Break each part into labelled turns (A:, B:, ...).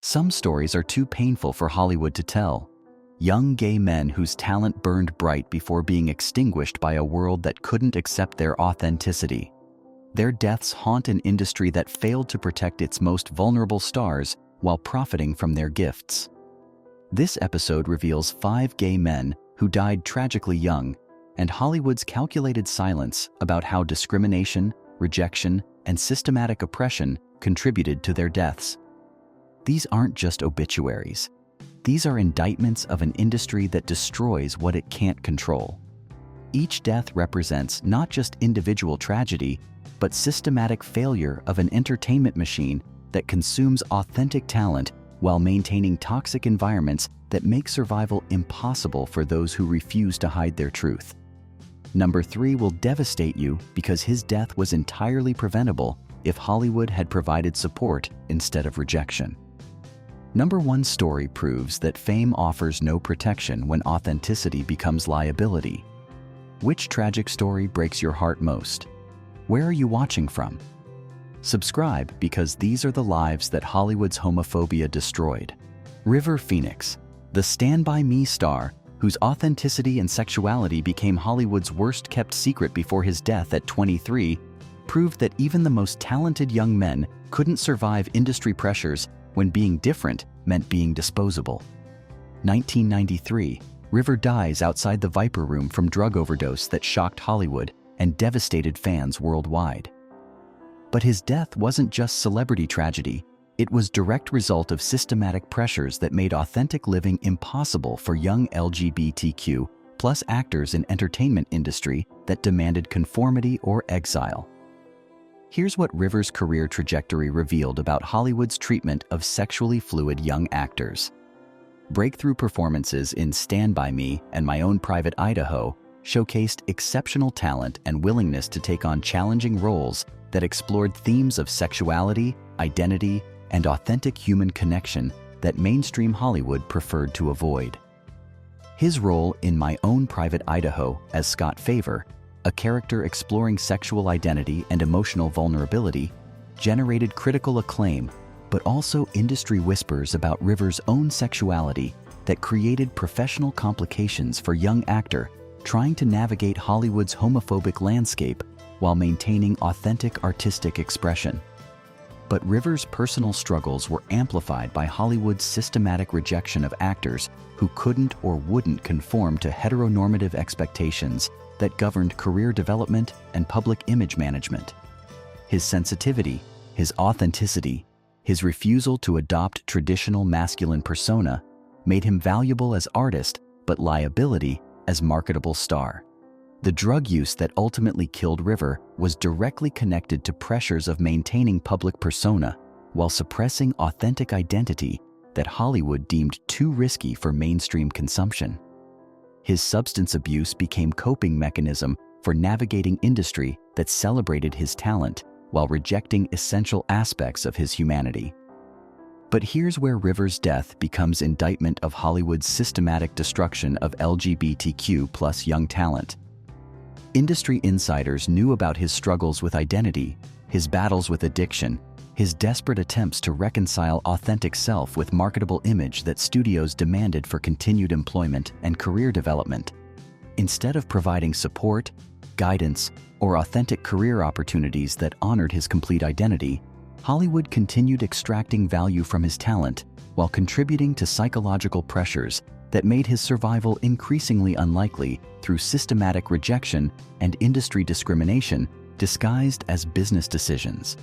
A: Some stories are too painful for Hollywood to tell. Young gay men whose talent burned bright before being extinguished by a world that couldn't accept their authenticity. Their deaths haunt an industry that failed to protect its most vulnerable stars while profiting from their gifts. This episode reveals 5 gay men who died tragically young, and Hollywood's calculated silence about how discrimination, rejection, and systematic oppression contributed to their deaths. These aren't just obituaries. These are indictments of an industry that destroys what it can't control. Each death represents not just individual tragedy, but systematic failure of an entertainment machine that consumes authentic talent while maintaining toxic environments that make survival impossible for those who refuse to hide their truth. Number 3 will devastate you because his death was entirely preventable if Hollywood had provided support instead of rejection. Number 1 story proves that fame offers no protection when authenticity becomes liability. Which tragic story breaks your heart most? Where are you watching from? Subscribe because these are the lives that Hollywood's homophobia destroyed. River Phoenix, the Stand By Me star, whose authenticity and sexuality became Hollywood's worst-kept secret before his death at 23, proved that even the most talented young men couldn't survive industry pressures when being different meant being disposable. 1993, River dies outside the Viper Room from drug overdose that shocked Hollywood and devastated fans worldwide. But his death wasn't just celebrity tragedy, it was direct result of systematic pressures that made authentic living impossible for young LGBTQ plus actors in entertainment industry that demanded conformity or exile. Here's what River's career trajectory revealed about Hollywood's treatment of sexually fluid young actors. Breakthrough performances in Stand By Me and My Own Private Idaho showcased exceptional talent and willingness to take on challenging roles that explored themes of sexuality, identity, and authentic human connection that mainstream Hollywood preferred to avoid. His role in My Own Private Idaho as Scott Favor, a character exploring sexual identity and emotional vulnerability, generated critical acclaim, but also industry whispers about River's own sexuality that created professional complications for young actor trying to navigate Hollywood's homophobic landscape while maintaining authentic artistic expression. But River's personal struggles were amplified by Hollywood's systematic rejection of actors who couldn't or wouldn't conform to heteronormative expectations that governed career development and public image management. His sensitivity, his authenticity, his refusal to adopt traditional masculine persona made him valuable as artist but liability as marketable star. The drug use that ultimately killed River was directly connected to pressures of maintaining public persona while suppressing authentic identity that Hollywood deemed too risky for mainstream consumption. His substance abuse became coping mechanism for navigating industry that celebrated his talent while rejecting essential aspects of his humanity. But here's where River's death becomes indictment of Hollywood's systematic destruction of LGBTQ plus young talent. Industry insiders knew about his struggles with identity, his battles with addiction, his desperate attempts to reconcile authentic self with marketable image that studios demanded for continued employment and career development. Instead of providing support, guidance, or authentic career opportunities that honored his complete identity, Hollywood continued extracting value from his talent while contributing to psychological pressures that made his survival increasingly unlikely through systematic rejection and industry discrimination disguised as business decisions.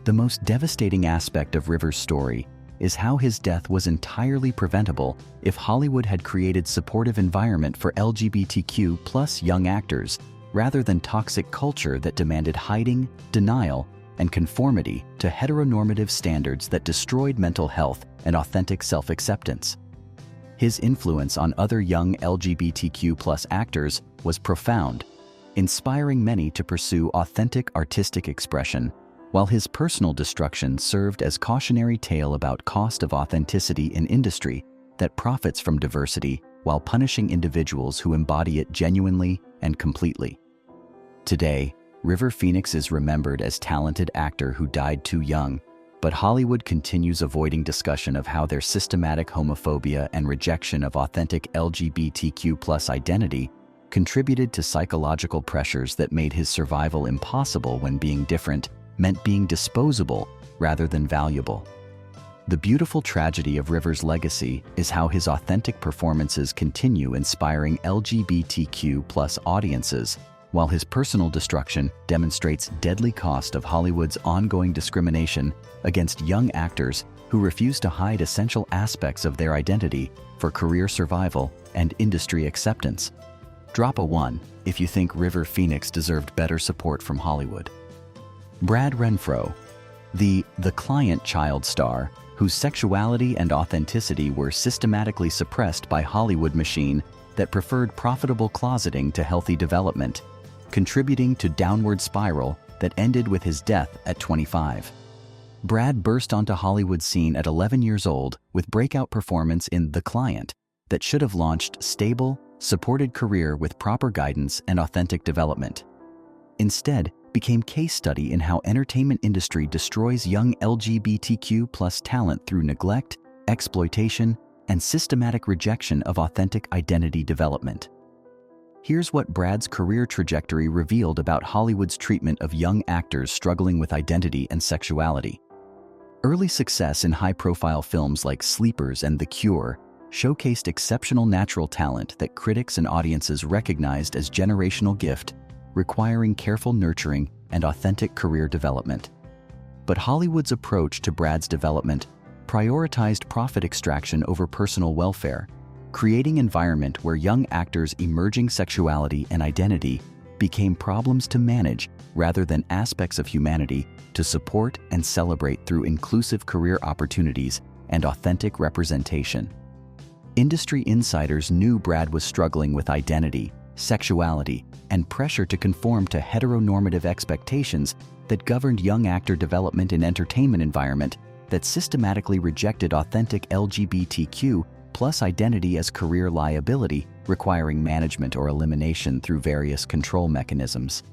A: The most devastating aspect of River's story is how his death was entirely preventable if Hollywood had created supportive environment for LGBTQ plus young actors rather than toxic culture that demanded hiding, denial, and conformity to heteronormative standards that destroyed mental health and authentic self-acceptance. His influence on other young LGBTQ+ actors was profound, inspiring many to pursue authentic artistic expression, while his personal destruction served as cautionary tale about cost of authenticity in industry that profits from diversity while punishing individuals who embody it genuinely and completely. Today, River Phoenix is remembered as talented actor who died too young, But Hollywood continues avoiding discussion of how their systematic homophobia and rejection of authentic LGBTQ+ identity contributed to psychological pressures that made his survival impossible when being different meant being disposable rather than valuable. The beautiful tragedy of Rivers' legacy is how his authentic performances continue inspiring LGBTQ+ audiences, while his personal destruction demonstrates deadly cost of Hollywood's ongoing discrimination against young actors who refuse to hide essential aspects of their identity for career survival and industry acceptance. Drop a 1 if you think River Phoenix deserved better support from Hollywood. Brad Renfro, the client child star, whose sexuality and authenticity were systematically suppressed by Hollywood machine that preferred profitable closeting to healthy development, contributing to downward spiral that ended with his death at 25. Brad burst onto Hollywood's scene at 11 years old with breakout performance in The Client that should have launched stable, supported career with proper guidance and authentic development. Instead, became case study in how entertainment industry destroys young LGBTQ+ talent through neglect, exploitation, and systematic rejection of authentic identity development. Here's what Brad's career trajectory revealed about Hollywood's treatment of young actors struggling with identity and sexuality. Early success in high-profile films like Sleepers and The Cure showcased exceptional natural talent that critics and audiences recognized as generational gift, requiring careful nurturing and authentic career development. But Hollywood's approach to Brad's development prioritized profit extraction over personal welfare, creating an environment where young actors' emerging sexuality and identity became problems to manage rather than aspects of humanity to support and celebrate through inclusive career opportunities and authentic representation. Industry insiders knew Brad was struggling with identity, sexuality, and pressure to conform to heteronormative expectations that governed young actor development in entertainment environment that systematically rejected authentic LGBTQ+ identity as career liability, requiring management or elimination through various control mechanisms.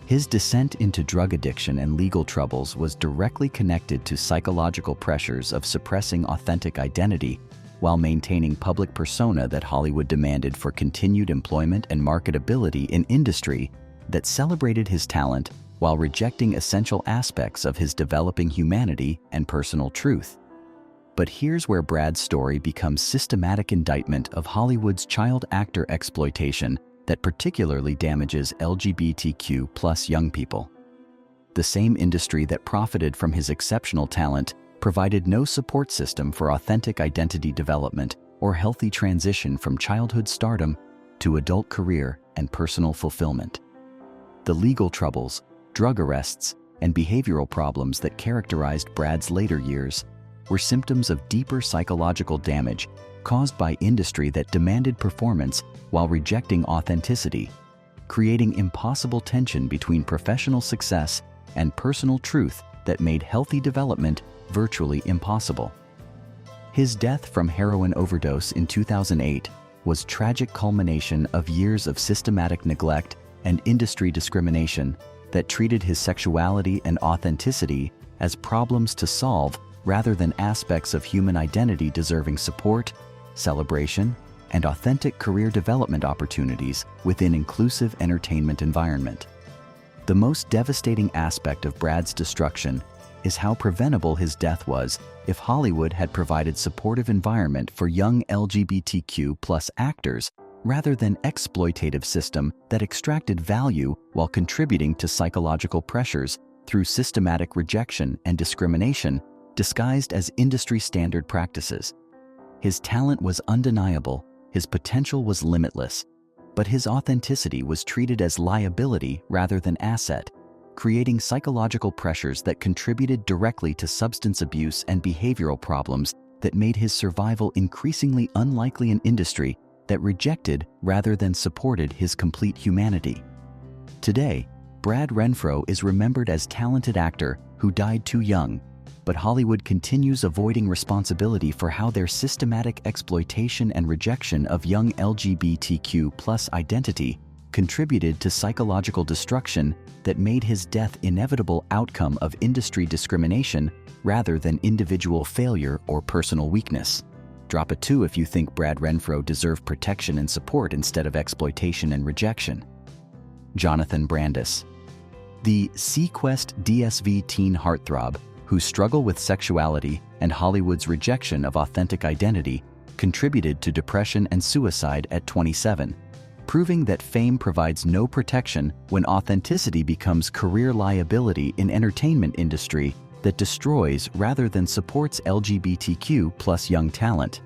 A: His descent into drug addiction and legal troubles was directly connected to psychological pressures of suppressing authentic identity while maintaining public persona that Hollywood demanded for continued employment and marketability in industry that celebrated his talent while rejecting essential aspects of his developing humanity and personal truth. But here's where Brad's story becomes systematic indictment of Hollywood's child actor exploitation that particularly damages LGBTQ+ young people. The same industry that profited from his exceptional talent provided no support system for authentic identity development or healthy transition from childhood stardom to adult career and personal fulfillment. The legal troubles, drug arrests, and behavioral problems that characterized Brad's later years were symptoms of deeper psychological damage caused by industry that demanded performance while rejecting authenticity, creating impossible tension between professional success and personal truth that made healthy development virtually impossible. His death from heroin overdose in 2008 was tragic culmination of years of systematic neglect and industry discrimination that treated his sexuality and authenticity as problems to solve rather than aspects of human identity deserving support, celebration, and authentic career development opportunities within inclusive entertainment environment. The most devastating aspect of Brad's destruction is how preventable his death was if Hollywood had provided supportive environment for young LGBTQ+ actors rather than exploitative system that extracted value while contributing to psychological pressures through systematic rejection and discrimination disguised as industry standard practices. His talent was undeniable, his potential was limitless, but his authenticity was treated as liability rather than asset, creating psychological pressures that contributed directly to substance abuse and behavioral problems that made his survival increasingly unlikely in industry that rejected rather than supported his complete humanity. Today, Brad Renfro is remembered as a talented actor who died too young, but Hollywood continues avoiding responsibility for how their systematic exploitation and rejection of young LGBTQ+ identity contributed to psychological destruction that made his death inevitable outcome of industry discrimination rather than individual failure or personal weakness. Drop a 2 if you think Brad Renfro deserved protection and support instead of exploitation and rejection. Jonathan Brandis. The Sequest DSV teen heartthrob whose struggle with sexuality and Hollywood's rejection of authentic identity contributed to depression and suicide at 27, proving that fame provides no protection when authenticity becomes career liability in entertainment industry that destroys rather than supports LGBTQ+ young talent.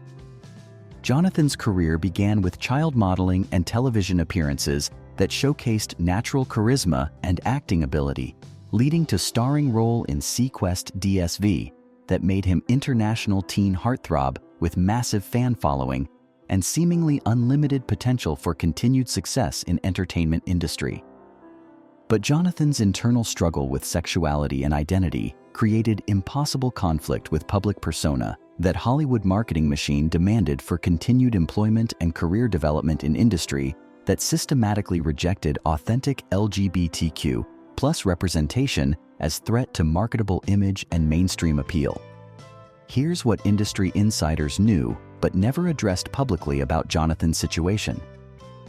A: Jonathan's career began with child modeling and television appearances that showcased natural charisma and acting ability, leading to starring role in Sequest DSV that made him international teen heartthrob with massive fan following and seemingly unlimited potential for continued success in entertainment industry. But Jonathan's internal struggle with sexuality and identity created impossible conflict with public persona that Hollywood marketing machine demanded for continued employment and career development in industry that systematically rejected authentic LGBTQ+ representation as threat to marketable image and mainstream appeal. Here's what industry insiders knew but never addressed publicly about Jonathan's situation.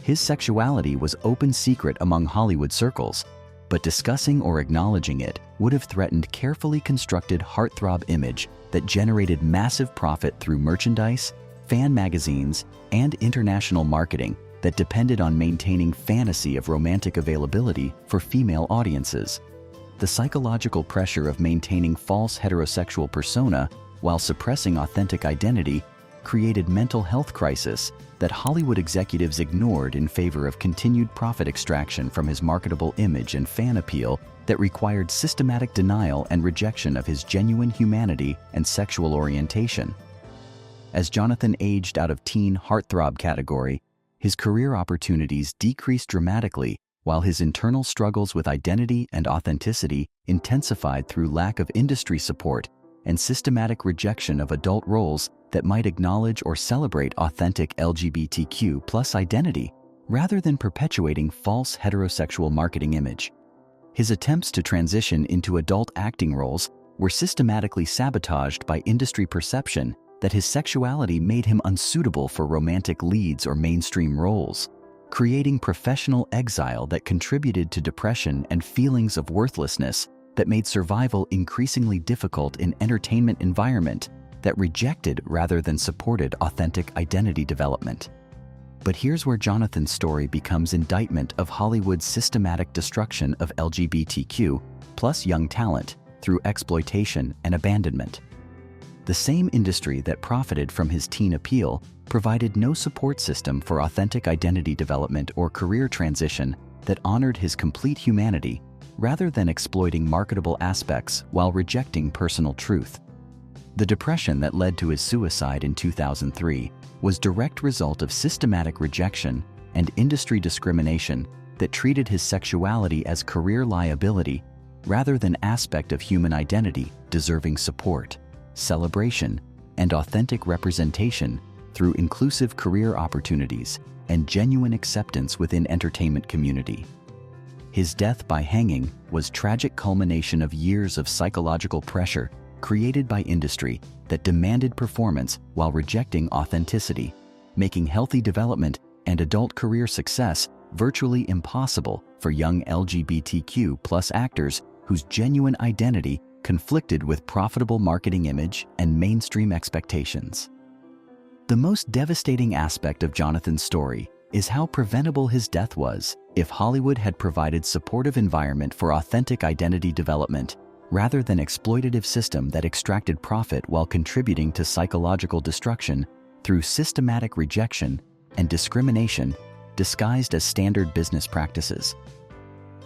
A: His sexuality was open secret among Hollywood circles, but discussing or acknowledging it would have threatened carefully constructed heartthrob image that generated massive profit through merchandise, fan magazines, and international marketing that depended on maintaining fantasy of romantic availability for female audiences. The psychological pressure of maintaining false heterosexual persona while suppressing authentic identity created mental health crisis that Hollywood executives ignored in favor of continued profit extraction from his marketable image and fan appeal that required systematic denial and rejection of his genuine humanity and sexual orientation. As Jonathan aged out of teen heartthrob category, his career opportunities decreased dramatically while his internal struggles with identity and authenticity intensified through lack of industry support and systematic rejection of adult roles that might acknowledge or celebrate authentic LGBTQ+ identity rather than perpetuating false heterosexual marketing image. His attempts to transition into adult acting roles were systematically sabotaged by industry perception that his sexuality made him unsuitable for romantic leads or mainstream roles, creating professional exile that contributed to depression and feelings of worthlessness that made survival increasingly difficult in entertainment environment that rejected rather than supported authentic identity development. But here's where Jonathan's story becomes indictment of Hollywood's systematic destruction of LGBTQ+ young talent through exploitation and abandonment. The same industry that profited from his teen appeal provided no support system for authentic identity development or career transition that honored his complete humanity rather than exploiting marketable aspects while rejecting personal truth. The depression that led to his suicide in 2003 was direct result of systematic rejection and industry discrimination that treated his sexuality as career liability rather than aspect of human identity deserving support, celebration, and authentic representation through inclusive career opportunities and genuine acceptance within entertainment community. His death by hanging was tragic culmination of years of psychological pressure created by industry that demanded performance while rejecting authenticity, making healthy development and adult career success virtually impossible for young LGBTQ+ actors whose genuine identity conflicted with profitable marketing image and mainstream expectations. The most devastating aspect of Jonathan's story is how preventable his death was if Hollywood had provided supportive environment for authentic identity development rather than exploitative system that extracted profit while contributing to psychological destruction through systematic rejection and discrimination disguised as standard business practices.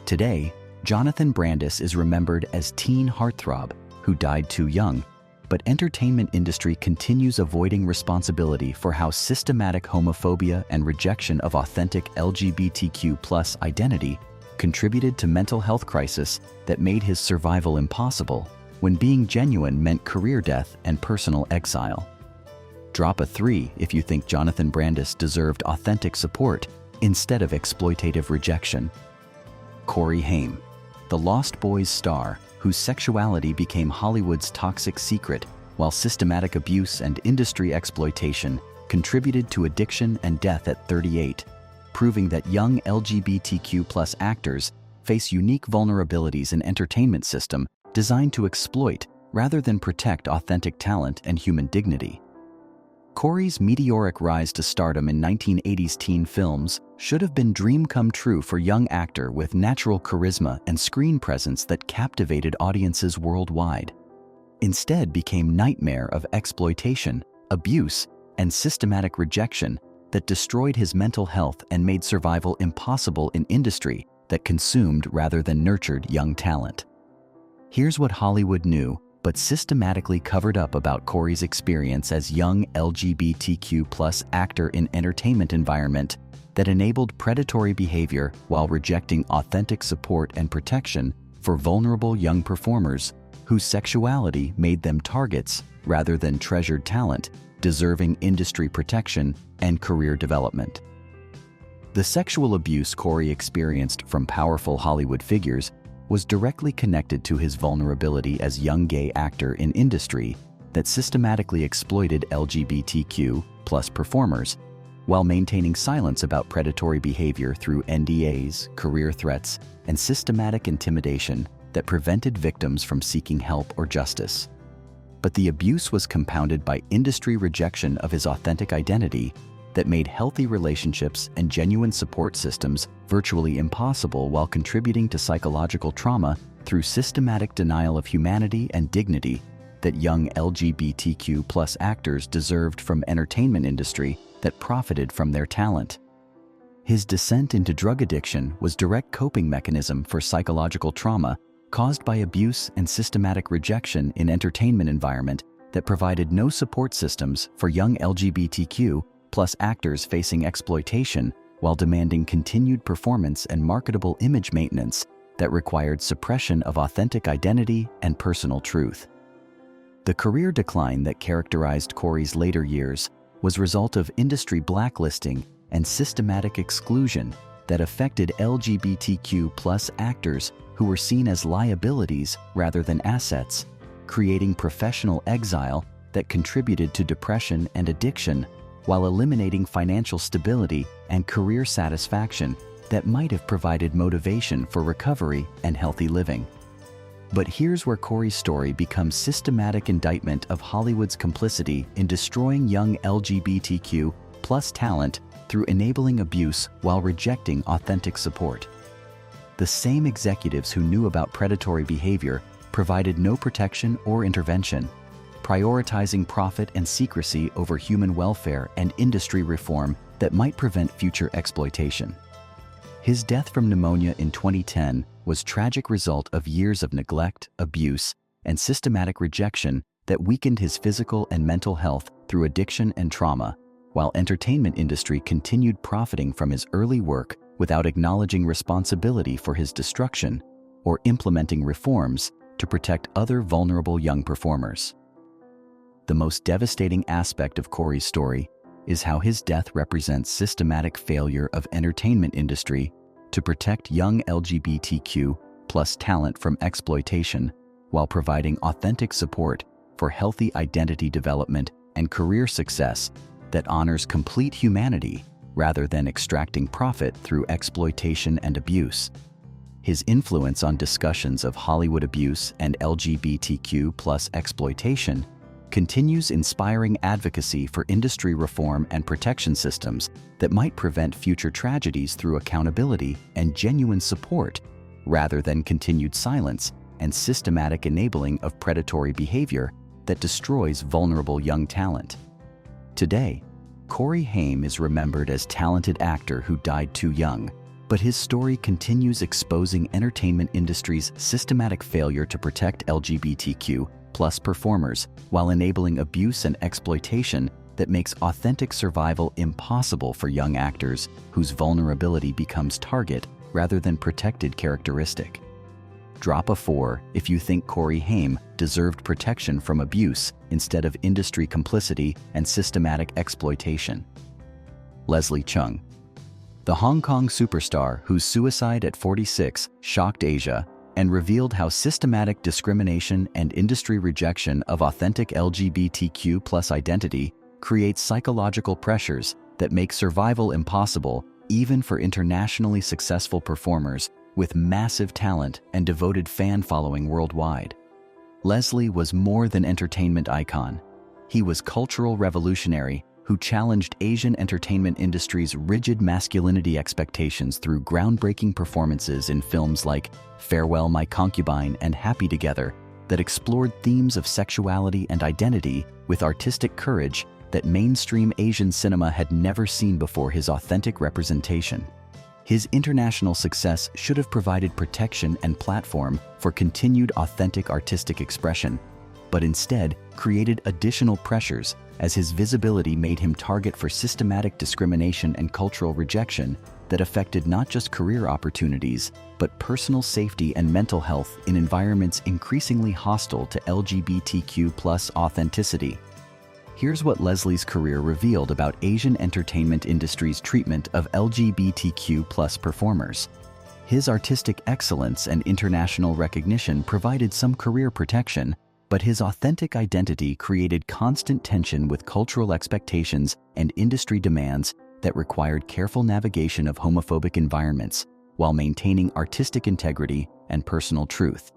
A: Today, Jonathan Brandis is remembered as teen heartthrob who died too young, but entertainment industry continues avoiding responsibility for how systematic homophobia and rejection of authentic LGBTQ+ identity contributed to mental health crisis that made his survival impossible when being genuine meant career death and personal exile. Drop a 3 if you think Jonathan Brandis deserved authentic support instead of exploitative rejection. Corey Haim, the Lost Boys star whose sexuality became Hollywood's toxic secret, while systematic abuse and industry exploitation contributed to addiction and death at 38, proving that young LGBTQ+ actors face unique vulnerabilities in entertainment system designed to exploit rather than protect authentic talent and human dignity. Corey's meteoric rise to stardom in 1980s teen films should have been dream come true for young actor with natural charisma and screen presence that captivated audiences worldwide. Instead became nightmare of exploitation, abuse, and systematic rejection that destroyed his mental health and made survival impossible in industry that consumed rather than nurtured young talent. Here's what Hollywood knew but systematically covered up about Corey's experience as young LGBTQ+ actor in entertainment environment that enabled predatory behavior while rejecting authentic support and protection for vulnerable young performers whose sexuality made them targets rather than treasured talent, deserving industry protection and career development. The sexual abuse Corey experienced from powerful Hollywood figures was directly connected to his vulnerability as young gay actor in industry that systematically exploited LGBTQ+ performers while maintaining silence about predatory behavior through NDAs, career threats, and systematic intimidation that prevented victims from seeking help or justice. But the abuse was compounded by industry rejection of his authentic identity that made healthy relationships and genuine support systems virtually impossible while contributing to psychological trauma through systematic denial of humanity and dignity that young LGBTQ+ actors deserved from entertainment industry that profited from their talent. His descent into drug addiction was direct coping mechanism for psychological trauma caused by abuse and systematic rejection in entertainment environment that provided no support systems for young LGBTQ+ actors facing exploitation while demanding continued performance and marketable image maintenance that required suppression of authentic identity and personal truth. The career decline that characterized Corey's later years was result of industry blacklisting and systematic exclusion that affected LGBTQ+ actors who were seen as liabilities rather than assets, creating professional exile that contributed to depression and addiction while eliminating financial stability and career satisfaction that might have provided motivation for recovery and healthy living. But here's where Corey's story becomes systematic indictment of Hollywood's complicity in destroying young LGBTQ+ talent through enabling abuse while rejecting authentic support. The same executives who knew about predatory behavior provided no protection or intervention, prioritizing profit and secrecy over human welfare and industry reform that might prevent future exploitation. His death from pneumonia in 2010 was a tragic result of years of neglect, abuse, and systematic rejection that weakened his physical and mental health through addiction and trauma, while entertainment industry continued profiting from his early work without acknowledging responsibility for his destruction or implementing reforms to protect other vulnerable young performers. The most devastating aspect of Corey's story is how his death represents systematic failure of entertainment industry to protect young LGBTQ+ talent from exploitation while providing authentic support for healthy identity development and career success that honors complete humanity rather than extracting profit through exploitation and abuse. His influence on discussions of Hollywood abuse and LGBTQ+ exploitation continues inspiring advocacy for industry reform and protection systems that might prevent future tragedies through accountability and genuine support, rather than continued silence and systematic enabling of predatory behavior that destroys vulnerable young talent. Today, Corey Haim is remembered as a talented actor who died too young, but his story continues exposing entertainment industry's systematic failure to protect LGBTQ+ performers while enabling abuse and exploitation that makes authentic survival impossible for young actors whose vulnerability becomes target rather than protected characteristic. Drop a 4 if you think Corey Haim deserved protection from abuse instead of industry complicity and systematic exploitation. Leslie Chung. The Hong Kong superstar whose suicide at 46 shocked Asia and revealed how systematic discrimination and industry rejection of authentic LGBTQ+ identity creates psychological pressures that make survival impossible even for internationally successful performers with massive talent and devoted fan following worldwide. Leslie was more than entertainment icon. He was cultural revolutionary who challenged Asian entertainment industry's rigid masculinity expectations through groundbreaking performances in films like Farewell My Concubine and Happy Together that explored themes of sexuality and identity with artistic courage that mainstream Asian cinema had never seen before. His authentic representation. His international success should have provided protection and platform for continued authentic artistic expression, but instead created additional pressures as his visibility made him target for systematic discrimination and cultural rejection that affected not just career opportunities, but personal safety and mental health in environments increasingly hostile to LGBTQ+ authenticity. Here's what Leslie's career revealed about Asian entertainment industry's treatment of LGBTQ+ performers. His artistic excellence and international recognition provided some career protection, but his authentic identity created constant tension with cultural expectations and industry demands that required careful navigation of homophobic environments while maintaining artistic integrity and personal truth.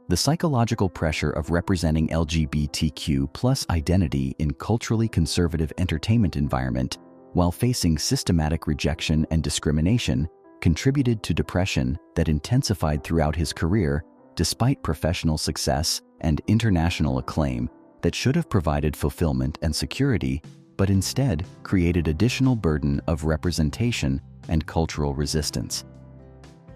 A: The psychological pressure of representing LGBTQ+ identity in culturally conservative entertainment environment while facing systematic rejection and discrimination contributed to depression that intensified throughout his career despite professional success and international acclaim that should have provided fulfillment and security, but instead created additional burden of representation and cultural resistance.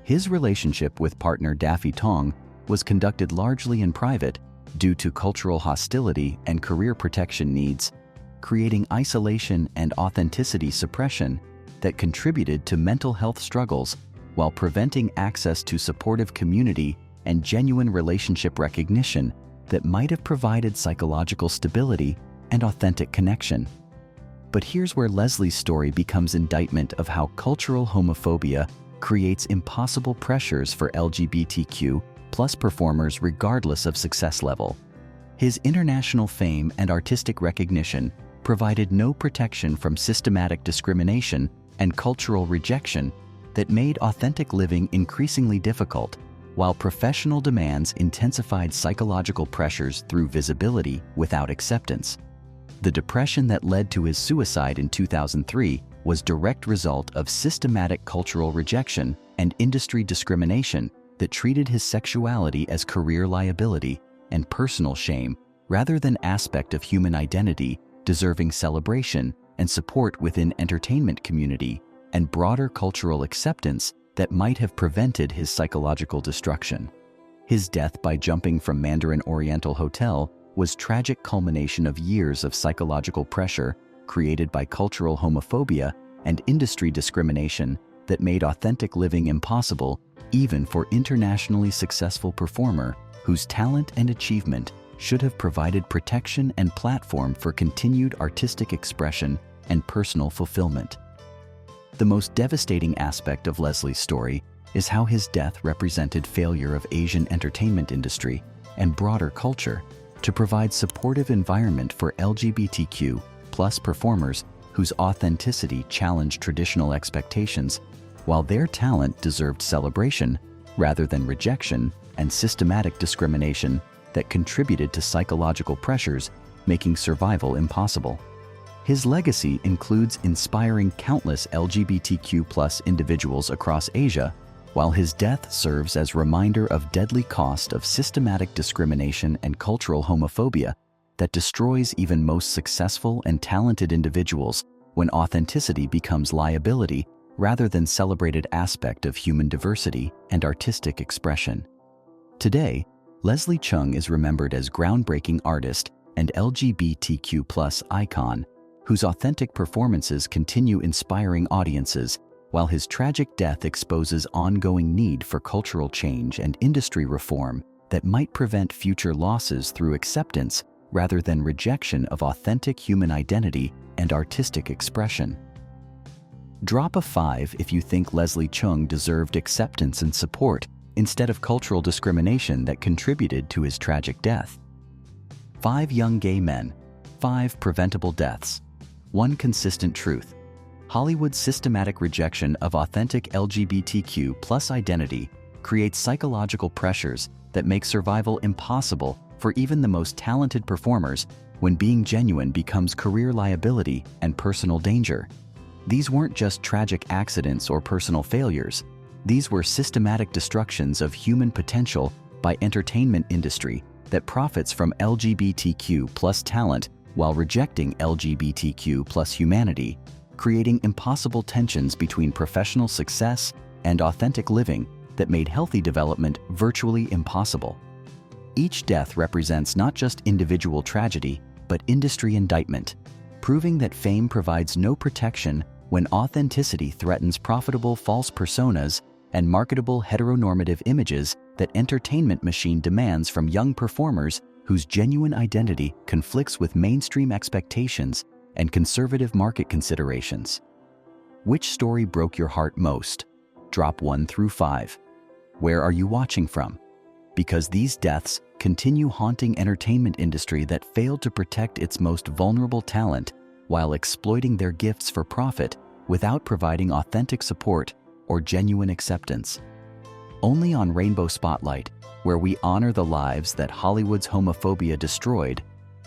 A: His relationship with partner Daffy Tong was conducted largely in private due to cultural hostility and career protection needs, creating isolation and authenticity suppression that contributed to mental health struggles while preventing access to supportive community and genuine relationship recognition that might have provided psychological stability and authentic connection. But here's where Leslie's story becomes indictment of how cultural homophobia creates impossible pressures for LGBTQ+ performers regardless of success level. His international fame and artistic recognition provided no protection from systematic discrimination and cultural rejection that made authentic living increasingly difficult, while professional demands intensified psychological pressures through visibility without acceptance. The depression that led to his suicide in 2003 was a direct result of systematic cultural rejection and industry discrimination that treated his sexuality as career liability and personal shame rather than aspect of human identity deserving celebration and support within entertainment community and broader cultural acceptance that might have prevented his psychological destruction. His death by jumping from Mandarin Oriental Hotel was tragic culmination of years of psychological pressure created by cultural homophobia and industry discrimination that made authentic living impossible even for internationally successful performer whose talent and achievement should have provided protection and platform for continued artistic expression and personal fulfillment. The most devastating aspect of Leslie's story is how his death represented failure of Asian entertainment industry and broader culture to provide supportive environment for LGBTQ+ performers whose authenticity challenged traditional expectations, while their talent deserved celebration rather than rejection and systematic discrimination that contributed to psychological pressures, making survival impossible. His legacy includes inspiring countless LGBTQ+ individuals across Asia, while his death serves as a reminder of deadly cost of systematic discrimination and cultural homophobia that destroys even most successful and talented individuals when authenticity becomes liability rather than celebrated aspect of human diversity and artistic expression. Today, Leslie Cheung is remembered as groundbreaking artist and LGBTQ+ icon whose authentic performances continue inspiring audiences, while his tragic death exposes ongoing need for cultural change and industry reform that might prevent future losses through acceptance rather than rejection of authentic human identity and artistic expression. Drop a 5 if you think Leslie Cheung deserved acceptance and support instead of cultural discrimination that contributed to his tragic death. 5 young gay men, 5 preventable deaths. One consistent truth: Hollywood's systematic rejection of authentic LGBTQ+ identity creates psychological pressures that make survival impossible for even the most talented performers when being genuine becomes career liability and personal danger. These weren't just tragic accidents or personal failures. These were systematic destructions of human potential by entertainment industry that profits from LGBTQ+ talent while rejecting LGBTQ+ humanity, creating impossible tensions between professional success and authentic living that made healthy development virtually impossible. Each death represents not just individual tragedy, but industry indictment, proving that fame provides no protection when authenticity threatens profitable false personas and marketable heteronormative images that entertainment machine demands from young performers whose genuine identity conflicts with mainstream expectations and conservative market considerations. Which story broke your heart most? Drop 1 through 5. Where are you watching from? Because these deaths continue haunting entertainment industry that failed to protect its most vulnerable talent while exploiting their gifts for profit without providing authentic support or genuine acceptance. Only on Rainbow Spotlight, where we honor the lives that Hollywood's homophobia destroyed